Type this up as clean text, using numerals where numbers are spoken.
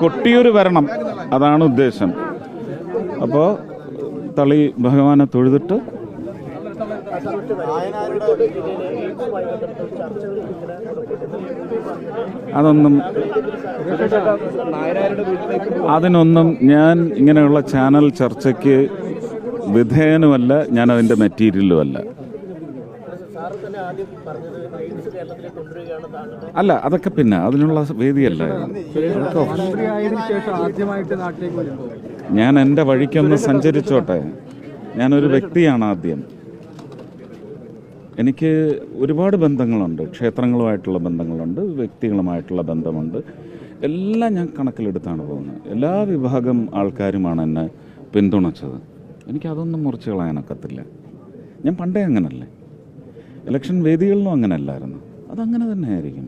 കൊട്ടിയൂർ വരണം, അതാണ് ഉദ്ദേശം. അപ്പോൾ തളി ഭഗവാനെ തൊഴുതിട്ട് അതിനൊന്നും ഞാൻ ഇങ്ങനെയുള്ള ചാനൽ ചർച്ചയ്ക്ക് വിധേയനുമല്ല, ഞാൻ അതിൻ്റെ മെറ്റീരിയലും അല്ല. അല്ല, അതൊക്കെ പിന്നെ അതിനുള്ള വേദിയല്ല. ഞാൻ എൻ്റെ വഴിക്കൊന്ന് സഞ്ചരിച്ചോട്ടെ. ഞാനൊരു വ്യക്തിയാണ്. ആദ്യം എനിക്ക് ഒരുപാട് ബന്ധങ്ങളുണ്ട്. ക്ഷേത്രങ്ങളുമായിട്ടുള്ള ബന്ധങ്ങളുണ്ട്, വ്യക്തികളുമായിട്ടുള്ള ബന്ധമുണ്ട്. എല്ലാം ഞാൻ കണക്കിലെടുത്താണ് പോകുന്നത്. എല്ലാ വിഭാഗം ആൾക്കാരുമാണ് എന്നെ പിന്തുണച്ചത്. എനിക്കതൊന്നും മുറിച്ച് കളയാനൊക്കത്തില്ല. ഞാൻ പണ്ടേ അങ്ങനല്ലേ, ഇലക്ഷൻ വേദികളിലും അങ്ങനെ അല്ലായിരുന്നു. അതങ്ങനെ തന്നെ ആയിരിക്കും.